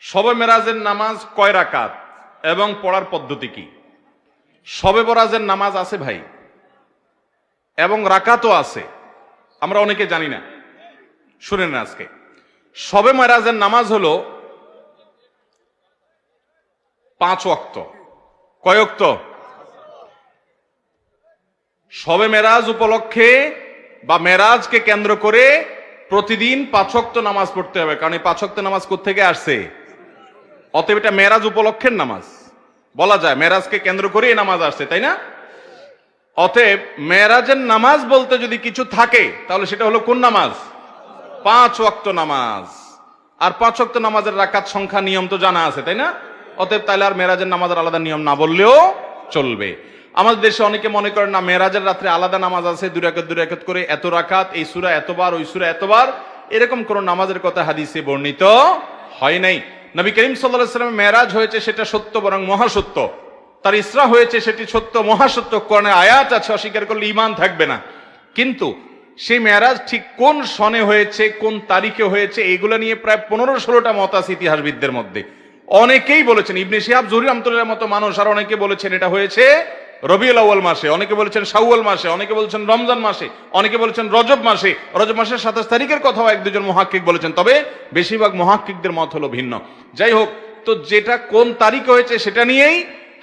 শবে মেরাজের নামাজ কয় রাকাত এবং পড়ার পদ্ধতি কি? শবে বরাজের নামাজ আছে ভাই, এবং রাকাতও আছে, আমরা অনেকে জানি না। শুনেন আজকে শবে মেরাজের নামাজ হলো 5 ওয়াক্ত। কয় ওয়াক্ত? শবে মেরাজ উপলক্ষে বা মেরাজকে কেন্দ্র করে প্রতিদিন 5 ওয়াক্ত নামাজ পড়তে হবে, কারণ এই 5 ওয়াক্ত নামাজ কোত্থেকে আসছে? অতএব এটা মেরাজ উপলক্ষের নামাজ বলা যায়, মেরাজকে কেন্দ্র করে এই নামাজ আসছে, তাই না? অতএব মেরাজের নামাজ বলতে যদি কিছু থাকে তাহলে সেটা হলো কোন নামাজ? 5 ওয়াক্ত নামাজ। আর 5 ওয়াক্ত নামাজের রাকাত সংখ্যা নিয়ম তো জানা আছে, তাই না? অতএব তাহলে আর মেরাজের নামাজের আলাদা নিয়ম না বললেও চলবে। আমাদের দেশে অনেকে মনে করেন না, মেরাজের রাত্রে আলাদা নামাজ আছে, 2 রাকাত 2 রাকাত করে এত রাকাত, এই সূরা এতবার, ওই সূরা এতবার, এরকম কোন নামাজের কথা হাদিসে বর্ণিত হয় নাই। নবী করিম সাল্লাল্লাহু আলাইহি ওয়াসাল্লামের মেরাজ হয়েছে সেটা সত্য, বরং মহাসত্য। তার ইসরা হয়েছে সেটি সত্য, মহাসত্য। কোরআনে আয়াত আছে, অস্বীকার করলে ঈমান থাকবে না। কিন্তু সেই মেরাজ ঠিক কোন সনে হয়েছে, কোন তারিখে হয়েছে, এগুলো নিয়ে প্রায় 15-16টা মত আছে ইতিহাসবিদদের মধ্যে। অনেকেই বলেছেন, ইবনে শিহাব জুহরি রাহমাতুল্লাহর মতো মানুষ আর অনেকে বলেছেন এটা হয়েছে রবিউল আউয়াল মাসে, অনেকে বলেছেন শাওয়াল মাসে, অনেকে বলেছেন রমজান মাসে, অনেকে বলেছেন রজব মাসে। রজব মাসের 27 তারিখের কথাও 1-2 জন মুহাক্কিক বলেছেন, তবে বেশিরভাগ মুহাক্কিকদের মত হলো ভিন্ন। যাই হোক, তো যেটা কোন তারিখে হয়েছে সেটা নিয়েই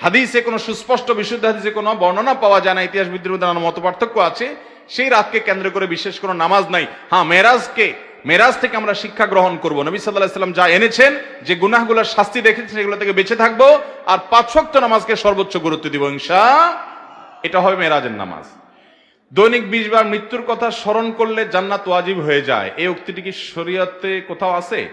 হাদিসে কোনো সুস্পষ্ট বিশুদ্ধ হাদিসে কোনো বর্ণনা পাওয়া যায় না। ইতিহাসবিদদের মধ্যে নানা মত পার্থক্য আছে। সেই রাতকে কেন্দ্র করে বিশেষ কোনো নামাজ নাই। হ্যাঁ, মেরাজ থেকে আমরা শিক্ষা গ্রহণ করব। নবী সাল্লাল্লাহু আলাইহি ওয়াসাল্লাম যা এনেছেন, যে গুনাহগুলোর শাস্তি রেখেছেন, সেগুলো থেকে বেঁচে থাকবো, আর 5 ওয়াক্ত নামাজকে সর্বোচ্চ গুরুত্ব দিব ইনশাআল্লাহ। এটা হবে মেরাজের নামাজ। দৈনিক 20 বার মৃত্যুর কথা স্মরণ করলে জান্নাত ওয়াজিব হয়ে যায়, এই উক্তিটি কি শরীয়তে কোথাও আছে?